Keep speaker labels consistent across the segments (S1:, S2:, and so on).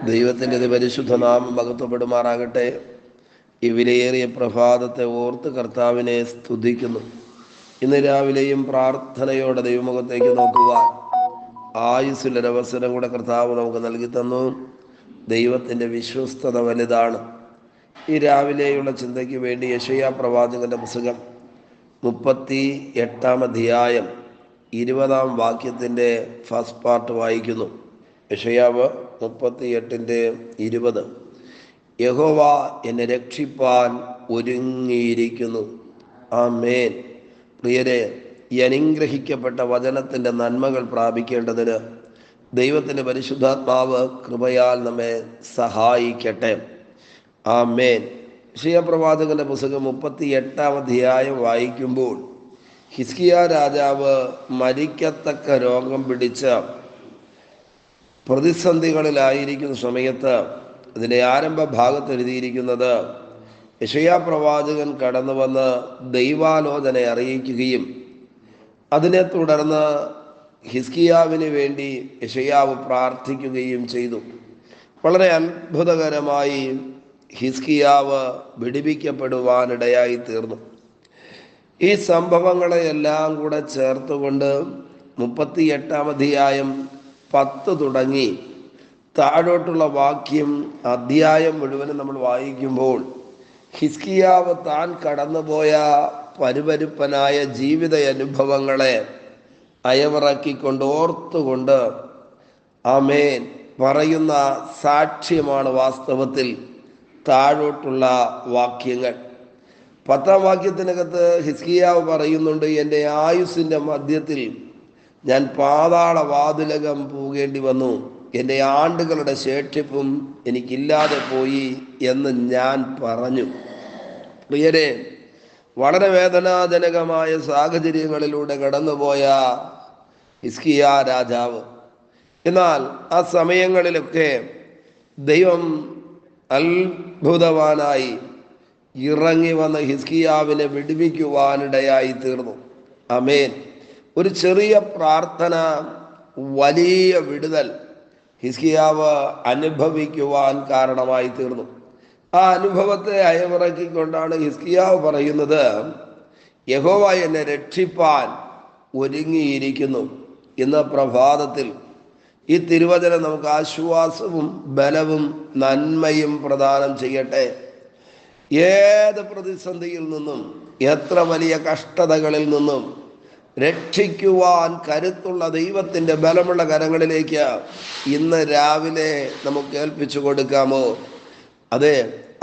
S1: ദൈവത്തിൻ്റെ പരിശുദ്ധ നാമം മഹത്വപ്പെടുമാറാകട്ടെ. ഈ വിലയേറിയ പ്രഭാതത്തെ ഓർത്ത് കർത്താവിനെ സ്തുതിക്കുന്നു. ഇന്ന് രാവിലെയും പ്രാർത്ഥനയോടെ ദൈവമുഖത്തേക്ക് നോക്കുവാൻ ആയുസ്സിലൊരവസരം കൂടെ കർത്താവ് നമുക്ക് നൽകി തന്നു. ദൈവത്തിൻ്റെ വിശ്വസ്തത വലുതാണ്. ഈ രാവിലെയുള്ള ചിന്തയ്ക്ക് വേണ്ടി യെശയ്യാ പ്രവാചകന്റെ പുസ്തകം 38 അധ്യായം 20 വാക്യത്തിൻ്റെ ഫസ്റ്റ് പാർട്ട് വായിക്കുന്നു. യെശയ്യാവ് 38:20. യഹോവ എന്നെ രക്ഷിപ്പാൻ ഒരുങ്ങിയിരിക്കുന്നു. ആമേൻ. പ്രിയരെ, ഈ അനുഗ്രഹിക്കപ്പെട്ട വചനത്തിൻ്റെ നന്മകൾ പ്രാപിക്കേണ്ടതിന് ദൈവത്തിൻ്റെ പരിശുദ്ധാത്മാവ് കൃപയാൽ നമ്മെ സഹായിക്കട്ടെ. ആമേൻ. യെശയ്യാ പ്രവാചകന്റെ പുസ്തകം 38 അധ്യായം വായിക്കുമ്പോൾ ഹിസ്കിയാ രാജാവ് മരിക്കത്തക്ക രോഗം പിടിച്ച പ്രതിസന്ധികളിലായിരിക്കുന്ന സമയത്ത് അതിൻ്റെ ആരംഭ ഭാഗത്ത് എഴുതിയിരിക്കുന്നത്, യെശയ്യാ പ്രവാചകൻ കടന്നു വന്ന് ദൈവാലോചന അറിയിക്കുകയും അതിനെ തുടർന്ന് ഹിസ്കിയാവിന് വേണ്ടി യെശയ്യാവ് പ്രാർത്ഥിക്കുകയും ചെയ്തു. വളരെ അത്ഭുതകരമായി ഹിസ്കിയാവ് വിടുവിക്കപ്പെടുവാനിടയായി തീർന്നു. ഈ സംഭവങ്ങളെയെല്ലാം കൂടെ ചേർത്തുകൊണ്ട് 38 അധ്യായം 10 തുടങ്ങി താഴോട്ടുള്ള അധ്യായം മുഴുവനും നമ്മൾ വായിക്കുമ്പോൾ ഹിസ്കിയാവ് താൻ കടന്നുപോയ പരുപരുപ്പനായ ജീവിത അനുഭവങ്ങളെ അയവിറക്കിക്കൊണ്ട് ഓർത്തുകൊണ്ട് ആമേൻ പറയുന്ന സാക്ഷ്യമാണ് വാസ്തവത്തിൽ താഴോട്ടുള്ള വാക്യങ്ങൾ. 10 വാക്യത്തിനകത്ത് ഹിസ്കിയാവ് പറയുന്നുണ്ട്, എൻ്റെ ആയുസ്സിൻ്റെ മധ്യത്തിൽ ഞാൻ പാതാള വാതിലകം പോകേണ്ടി വന്നു. എൻ്റെ ആണ്ടുകളുടെ ശേഷിപ്പും എനിക്കില്ലാതെ പോയി എന്ന് ഞാൻ പറഞ്ഞു. പ്രിയരെ, വളരെ വേദനാജനകമായ സാഹചര്യങ്ങളിലൂടെ കടന്നുപോയ ഹിസ്കിയാ രാജാവ്, എന്നാൽ ആ സമയങ്ങളിലൊക്കെ ദൈവം അത്ഭുതവാനായി ഇറങ്ങി വന്ന ഹിസ്കിയാവിനെ വിടുവിക്കുവാനിടയായി തീർന്നു. ആമേൻ. ഒരു ചെറിയ പ്രാർത്ഥന വലിയ വിടുതൽ ഹിസ്കിയാവ് അനുഭവിക്കുവാൻ കാരണമായി തീർന്നു. ആ അനുഭവത്തെ അയവിറക്കിക്കൊണ്ടാണ് ഹിസ്കിയാവ് പറയുന്നത്, യഹോവ എന്നെ രക്ഷിപ്പാൻ ഒരുങ്ങിയിരിക്കുന്നു. ഇന്ന് പ്രഭാതത്തിൽ ഈ തിരുവചനം നമുക്ക് ആശ്വാസവും ബലവും നന്മയും പ്രദാനം ചെയ്യട്ടെ. ഏത് പ്രതിസന്ധിയിൽ നിന്നും, എത്ര വലിയ കഷ്ടതകളിൽ നിന്നും രക്ഷിക്കുവാൻ കരുത്തുള്ള ദൈവത്തിൻ്റെ ബലമുള്ള കരങ്ങളിലേക്ക് ഇന്ന് രാവിലെ നമുക്ക് ഏൽപ്പിച്ചു കൊടുക്കാമോ? അതെ,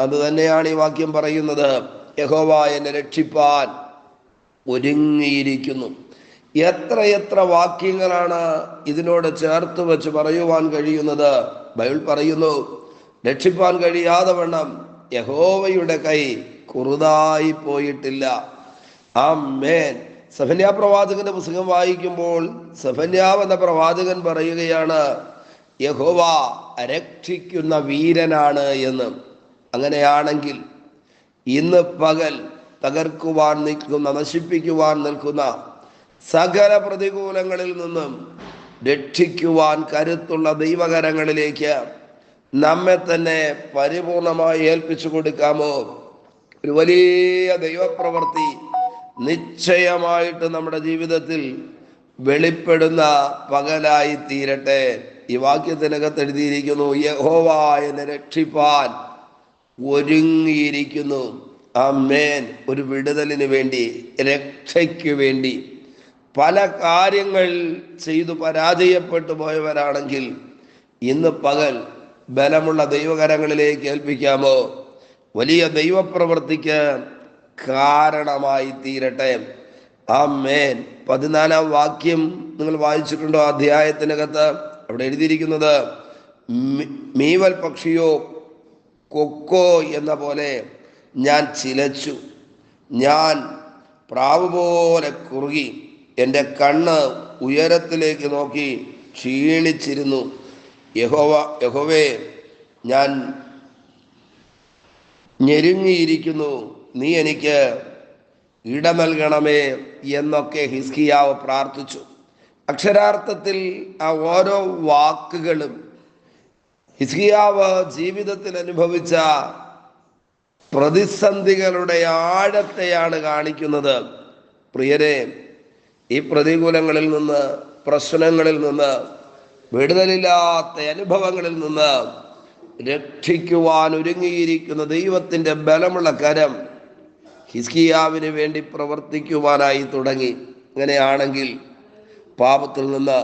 S1: അത് തന്നെയാണ് ഈ വാക്യം പറയുന്നത്. യഹോവ എന്നെ രക്ഷിപ്പാൻ ഒരുങ്ങിയിരിക്കുന്നു. എത്ര വാക്യങ്ങളാണ് ഇതിനോട് ചേർത്ത് വെച്ച് പറയുവാൻ കഴിയുന്നത്. ബൈബിൾ പറയുന്നു, രക്ഷിപ്പാൻ കഴിയാതെ വണ്ണം യഹോവയുടെ കൈ കുറുതായി പോയിട്ടില്ല. ആമേൻ. സെഫന്യാ പ്രവാചകന്റെ പുസ്തകം വായിക്കുമ്പോൾ സെഫന്യാവ് എന്ന പ്രവാചകൻ പറയുകയാണ്, യഹോവ രക്ഷിക്കുന്ന വീരനാണ് എന്ന്. അങ്ങനെയാണെങ്കിൽ ഇന്ന് പകൽ തകർക്കുവാൻ നിൽക്കുന്ന, നശിപ്പിക്കുവാൻ നിൽക്കുന്ന സകല പ്രതികൂലങ്ങളിൽ നിന്നും രക്ഷിക്കുവാൻ കരുത്തുള്ള ദൈവകരങ്ങളിലേക്ക് നമ്മെ തന്നെ പരിപൂർണമായി ഏൽപ്പിച്ചു കൊടുക്കാമോ? ഒരു വലിയ ദൈവപ്രവൃത്തി നിശ്ചയമായിട്ട് നമ്മുടെ ജീവിതത്തിൽ വെളിപ്പെടുന്ന പകലായി തീരട്ടെ. ഈ വാക്യത്തിനകത്ത് എഴുതിയിരിക്കുന്നു, യഹോവ എന്നെ രക്ഷിപ്പാൻ ഒരുങ്ങിയിരിക്കുന്നു. ആമേൻ. ഒരു വിടുതലിന് വേണ്ടി, രക്ഷയ്ക്ക് വേണ്ടി പല കാര്യങ്ങൾ ചെയ്തു പരാജയപ്പെട്ടു പോയവരാണെങ്കിൽ ഇന്ന് പകൽ ബലമുള്ള ദൈവകരങ്ങളിലേക്ക് ഏൽപ്പിക്കാമോ? വലിയ ദൈവപ്രവൃത്തിക്ക് കാരണമായി തീരട്ടെ. ആമേൻ. 14 വാക്യം നിങ്ങൾ വായിച്ചിട്ടുണ്ടോ? അധ്യായത്തിനകത്ത് അവിടെ എഴുതിയിരിക്കുന്നത്, മീവൽ പക്ഷിയോ കൊക്കോ എന്ന പോലെ ഞാൻ ചിലച്ചു, ഞാൻ പ്രാവ് പോലെ കുറുകി, എൻ്റെ കണ്ണ് ഉയരത്തിലേക്ക് നോക്കി ക്ഷീണിച്ചിരുന്നു. യഹോവേ, ഞാൻ ഞെരുങ്ങിയിരിക്കുന്നു, നീ എനിക്ക് ഇട നൽകണമേ എന്നൊക്കെ ഹിസ്കിയാവ് പ്രാർത്ഥിച്ചു. അക്ഷരാർത്ഥത്തിൽ ആ ഓരോ വാക്കുകളും ഹിസ്കിയാവ് ജീവിതത്തിൽ അനുഭവിച്ച പ്രതിസന്ധികളുടെ ആഴത്തെയാണ് കാണിക്കുന്നത്. പ്രിയരെ, ഈ പ്രതികൂലങ്ങളിൽ നിന്ന്, പ്രശ്നങ്ങളിൽ നിന്ന്, വിടുതലില്ലാത്ത അനുഭവങ്ങളിൽ നിന്ന് രക്ഷിക്കുവാൻ ഒരുങ്ങിയിരിക്കുന്ന ദൈവത്തിൻ്റെ ബലമുള്ള കരം ഹിസ്കിയാവിന് വേണ്ടി പ്രവർത്തിക്കുവാനായി തുടങ്ങി. അങ്ങനെയാണെങ്കിൽ പാപത്തിൽ നിന്ന്,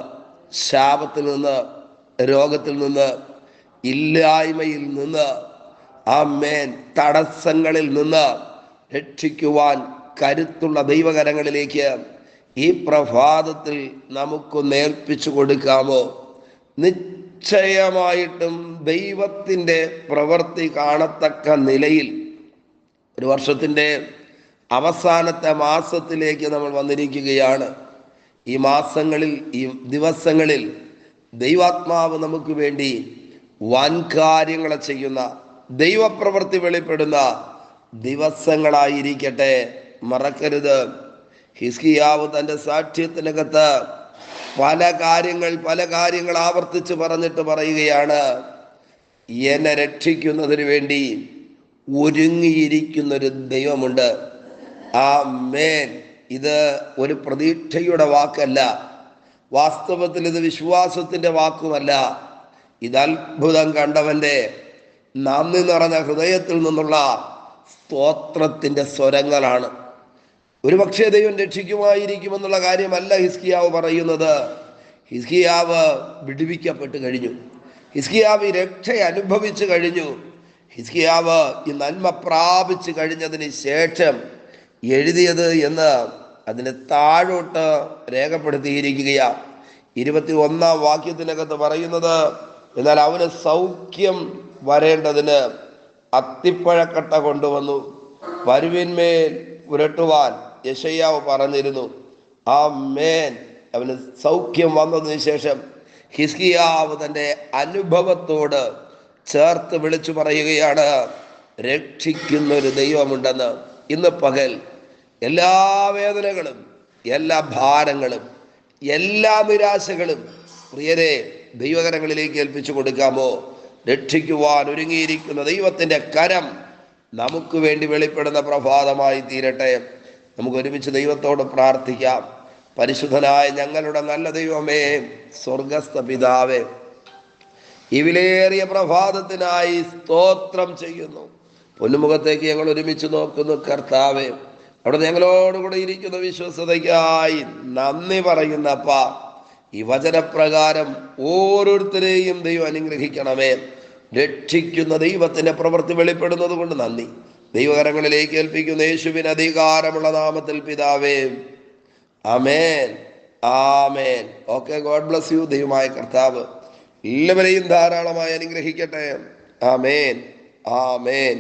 S1: ശാപത്തിൽ നിന്ന്, രോഗത്തിൽ നിന്ന്, ഇല്ലായ്മയിൽ നിന്ന്, ആമേൻ, തടസ്സങ്ങളിൽ നിന്ന് രക്ഷിക്കുവാൻ കരുത്തുള്ള ദൈവകരങ്ങളിലേക്ക് ഈ പ്രഭാതത്തിൽ നമുക്ക് നേർപ്പിച്ചു കൊടുക്കാമോ? നിശ്ചയമായിട്ടും ദൈവത്തിൻ്റെ പ്രവൃത്തി കാണത്തക്ക നിലയിൽ ഒരു വർഷത്തിൻ്റെ അവസാനത്തെ മാസത്തിലേക്ക് നമ്മൾ വന്നിരിക്കുകയാണ്. ഈ മാസങ്ങളിൽ, ഈ ദിവസങ്ങളിൽ ദൈവാത്മാവ് നമുക്ക് വേണ്ടി വൻ കാര്യങ്ങളെ ചെയ്യുന്ന, ദൈവപ്രവൃത്തി വെളിപ്പെടുന്ന ദിവസങ്ങളായിരിക്കട്ടെ. മറക്കരുത്, ഹിസ്കിയാവ് തൻ്റെ സാക്ഷ്യത്തിനകത്ത് പല കാര്യങ്ങൾ ആവർത്തിച്ച് പറഞ്ഞിട്ട് പറയുകയാണ്, എന്നെ രക്ഷിക്കുന്നതിന് വേണ്ടി ഒരുങ്ങിയിരിക്കുന്നൊരു ദൈവമുണ്ട്. ആമേൻ. ഇത് ഒരു പ്രതീക്ഷയുടെ വാക്കല്ല, വാസ്തവത്തിൽ ഇത് വിശ്വാസത്തിൻ്റെ വാക്കുമല്ല. ഇത് അത്ഭുതം കണ്ടവൻ്റെ നന്ദി നിറഞ്ഞ ഹൃദയത്തിൽ നിന്നുള്ള സ്തോത്രത്തിൻ്റെ സ്വരങ്ങളാണ്. ഒരു പക്ഷേ ദൈവം രക്ഷിക്കുമായിരിക്കുമെന്നുള്ള കാര്യമല്ല ഹിസ്കിയാവ് പറയുന്നത്. ഹിസ്കിയാവ് വിടുവിക്കപ്പെട്ട് കഴിഞ്ഞു. ഹിസ്കിയാവ് രക്ഷ അനുഭവിച്ചു കഴിഞ്ഞു. ഹിസ്കിയാവ് ഈ നന്മ പ്രാപിച്ചു കഴിഞ്ഞതിന് ശേഷം എഴുതിയത് എന്ന് അതിന് താഴോട്ട് രേഖപ്പെടുത്തിയിരിക്കുകയാണ്. 21-ാം വാക്യത്തിനകത്ത് പറയുന്നത്, എന്നാൽ അവന് സൗഖ്യം വരേണ്ടതിന് അത്തിപ്പഴക്കട്ട കൊണ്ടുവന്നു, പരുവിന്മേൽ പുരട്ടുവാൻ യെശയ്യാവ് പറഞ്ഞിരുന്നു. ആമേൻ. അവന് സൗഖ്യം വന്നതിന് ശേഷം ഹിസ്കിയാവ് തൻ്റെ അനുഭവത്തോട് ചേർത്ത് വിളിച്ചു പറയുകയാണ്, രക്ഷിക്കുന്നൊരു ദൈവമുണ്ടെന്ന്. ഇന്ന് പകൽ എല്ലാ വേദനകളും, എല്ലാ ഭാരങ്ങളും, എല്ലാ നിരാശകളും പ്രിയരെ ദൈവകരങ്ങളിലേക്ക് ഏൽപ്പിച്ചു കൊടുക്കാമോ? രക്ഷിക്കുവാൻ ഒരുങ്ങിയിരിക്കുന്ന ദൈവത്തിൻ്റെ കരം നമുക്ക് വേണ്ടി വെളിപ്പെടുന്ന പ്രഭാതമായി തീരട്ടെ. നമുക്ക് ഒരുമിച്ച് ദൈവത്തോട് പ്രാർത്ഥിക്കാം. പരിശുദ്ധനായ ഞങ്ങളുടെ നല്ല ദൈവമേ, സ്വർഗസ്ഥ പിതാവേ, ഈ വിലയേറിയ പ്രഭാതത്തിനായി സ്തോത്രം ചെയ്യുന്നു. പൊന്നുമുഖത്തേക്ക് ഞങ്ങൾ ഒരുമിച്ച് നോക്കുന്നു കർത്താവേ. അവിടെ ഞങ്ങളോടുകൂടെ ഇരിക്കുന്ന വിശ്വസതയ്ക്കായി നന്ദി പറയുന്നപ്പ. ഈ വചനപ്രകാരം ഓരോരുത്തരെയും ദൈവം അനുഗ്രഹിക്കണമേ. രക്ഷിക്കുന്ന ദൈവത്തിന്റെ പ്രവൃത്തി വെളിപ്പെടുന്നത് കൊണ്ട് നന്ദി. ദൈവകരങ്ങളിലേക്ക് ഏൽപ്പിക്കുന്ന യേശുവിന് അധികാരമുള്ള നാമത്തിൽ പിതാവേ, ആമേൻ, ആമേൻ. Okay, God bless you. ദൈവമായ കർത്താവ് എല്ലാവരെയും ധാരാളമായി അനുഗ്രഹിക്കട്ടെ. ആമേൻ, ആമേൻ.